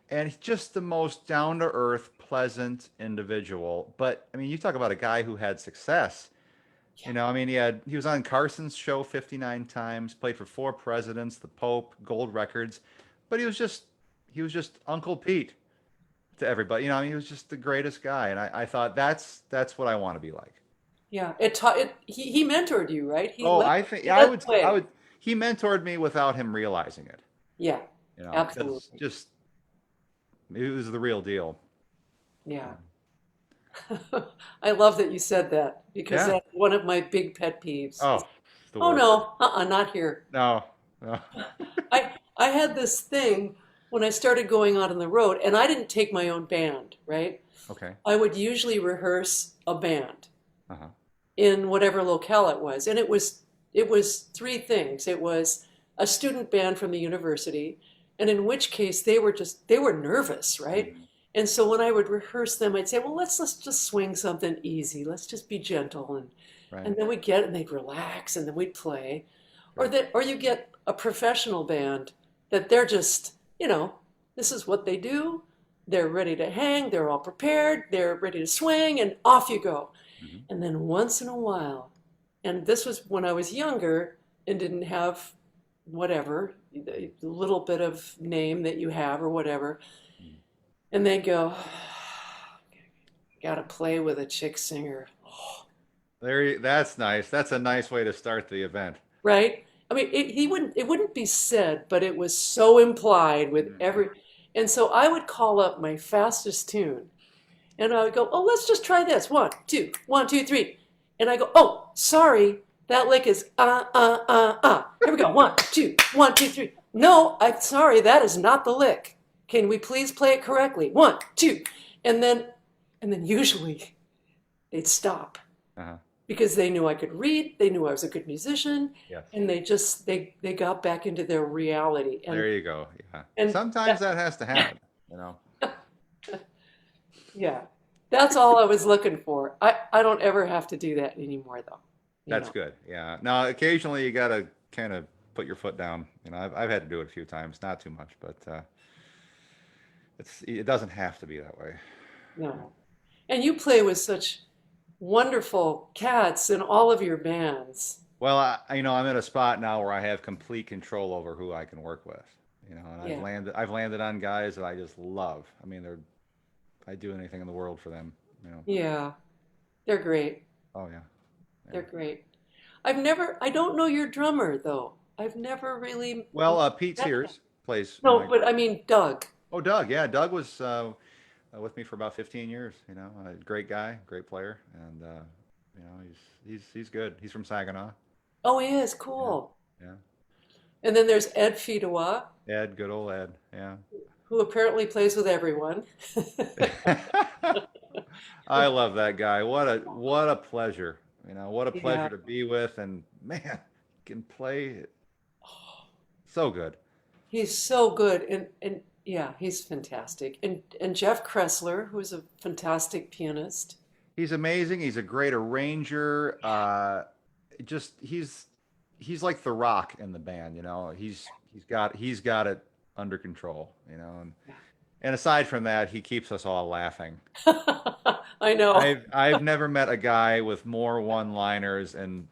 and he's just the most down to earth, pleasant individual. But I mean, you talk about a guy who had success. Yeah. You know, I mean, he was on Carson's show 59 times, played for four presidents, the Pope, gold records, but he was just Uncle Pete to everybody. You know, I mean, he was just the greatest guy, and I thought that's what I want to be like. Yeah. It taught it, he mentored you, right? Oh, I think He yeah, led the I way. would. He mentored me without him realizing it. Yeah, You know, because absolutely. just it was the real deal. Yeah. I love that you said that because Yeah. that's one of my big pet peeves. Oh, it's the Oh worst. no, not here. No, no. I had this thing when I started going out on the road, and I didn't take my own band, right? Okay. I would usually rehearse a band Uh-huh. in whatever locale it was, and it was three things. It was a student band from the university, and in which case they were nervous, right? Mhm. And so when I would rehearse them, I'd say, well, let's just swing something easy. Let's just be gentle, and Right. then we'd get it, and they'd relax, and then we'd play. Right. Or you get a professional band that they're just, this is what they do. They're ready to hang, they're all prepared, they're ready to swing, and off you go. Hmm. And then once in a while, and this was when I was younger and didn't have whatever, the little bit of name that you have or whatever, and they go, gotta play with a chick singer. That's nice. That's a nice way to start the event. Right? I mean, it wouldn't be said, but it was so implied with Mhm. every, and so I would call up my fastest tune, and I would go, oh, let's just try this. One, two, one, two, three, and I go, oh, sorry, that lick is Here we go. One, two, three. No, I'm sorry, that is not the lick. Can we please play it correctly? One, two, and then, and then usually they'd stop Uh-huh. because they knew I could read, they knew I was a good musician, Yes. and they got back into their reality. There you go. Yeah. And Sometimes that has to happen, you know. yeah, that's all I was looking for. I don't ever have to do that anymore though. You That's know. good. Yeah. Now, occasionally you got to kind of put your foot down. You know, I've had to do it a few times, not too much, but it doesn't have to be that way. No. And you play with such wonderful cats in all of your bands. Well, I'm at a spot now where I have complete control over who I can work with. You know, and I've Yeah. landed I've landed on guys that I just love. I mean, I'd do anything in the world for them, you know. Yeah. They're great. Oh yeah. They're Yeah. great. I don't know your drummer though. I've never really Well, Pete met him. Sears plays in No, my but I mean Doug. Oh, Doug. Yeah, Doug was with me for about 15 years, you know. A great guy, great player, and he's good. He's from Saginaw. Oh, he is Yeah. cool. Yeah. And then there's Ed Fidois, Ed, good old Ed. Yeah. who apparently plays with everyone. I love that guy. What a pleasure. You know, what a pleasure Yeah. to be with, and man, can play so good. He's so good, and yeah, he's fantastic. And Jeff Kressler, who's a fantastic pianist. He's amazing. He's a great arranger. Just he's like the rock in the band, you know. He's got it under control, you know. And aside from that, he keeps us all laughing. I know. I've never met a guy with more one-liners and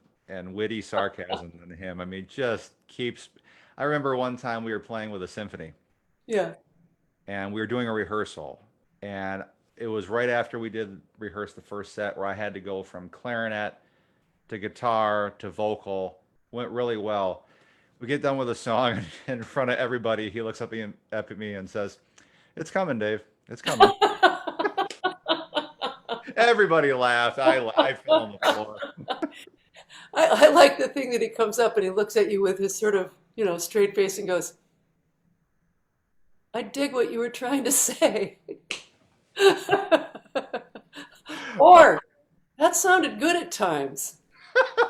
witty sarcasm than him. I mean, just keeps. I remember one time we were playing with a symphony, Yeah. and we were doing a rehearsal, and it was right after we did rehearse the first set where I had to go from clarinet to guitar to vocal. Went really well. We get done with a song, and in front of everybody, he looks up at me and says, "It's coming, Dave." It's coming. Everybody laughed. I fell on the floor. I like the thing that he comes up and he looks at you with his sort of, straight face and goes, I dig what you were trying to say. Or, that sounded good at times.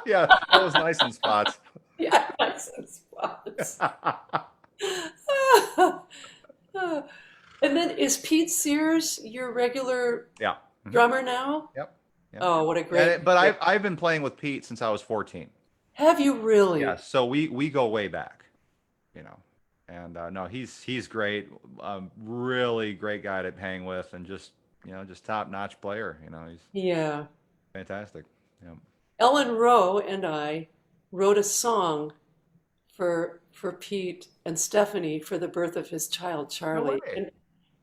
Yeah, that was nice in spots. Yeah, nice in spots. And then is Pete Sears your regular Yeah. Mhm. drummer now? Yep. Yep. Oh, what a great. But I've been playing with Pete since I was 14. Have you Yeah, really? so we go way back, you know. And no, he's great. Really great guy to hang with, and just top notch player. He's Yeah. fantastic. Yeah. Ellen Rowe and I wrote a song for Pete and Stephanie for the birth of his child No Charlie, way. and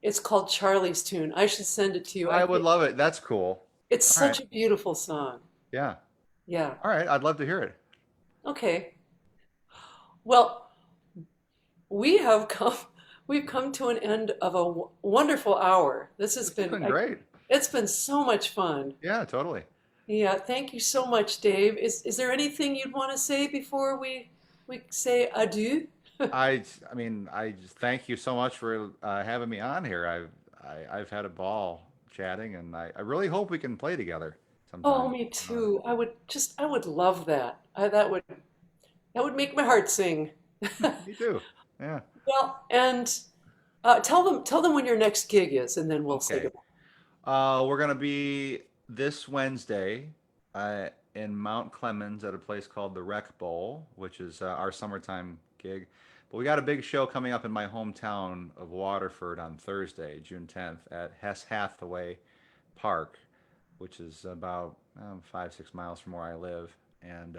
it's called Charlie's Tune. I should send it to you. I would love it. That's cool. It's All right. such a beautiful song. Yeah. Yeah. All right. I'd love to hear it. Okay. Well, we have come we've come to an end of a wonderful hour. This has This has been been great. it's been so much fun. Yeah, totally. Yeah, thank you so much, Dave. Is there anything you'd want to say before we say adieu? I just thank you so much for having me on here. I've had a ball chatting, and I really hope we can play together Oh, sometime. me too. I would love that. That would make my heart sing. Me too. Yeah. Well, and tell them when your next gig is, and then we'll say Okay. goodbye. We're gonna be this Wednesday in Mount Clemens at a place called the Rec Bowl, which is our summertime gig. But we got a big show coming up in my hometown of Waterford on Thursday, June 10th, at Hess Hathaway Park, which is about 5, 6 miles from where I live. And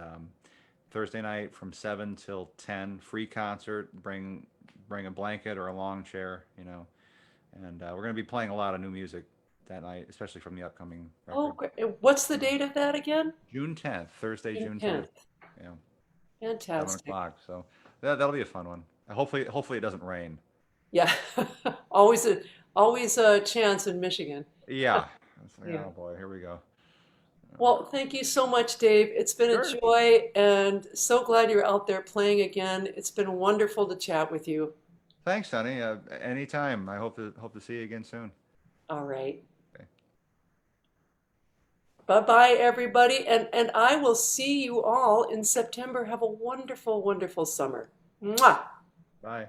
Thursday night from 7 till 10, free concert. Bring a blanket or a lawn chair, and we're going to be playing a lot of new music that night, especially from the upcoming Oh, record. great. What's the date of that again? June 10th, Thursday, June June 10th. 10th. Yeah, seven Fantastic. o'clock. So that'll be a fun one. Hopefully it doesn't rain. Yeah. Always a chance in Michigan. Yeah. It's like, Yeah. oh boy, here we go. Well, thank you so much, Dave. It's been a Sure. joy and so glad you're out there playing again. It's been wonderful to chat with you. Thanks, honey. Anytime. I hope to see you again soon. All right. Okay. Bye-bye, everybody. And I will see you all in September. Have a wonderful, wonderful summer. Mwah! Bye.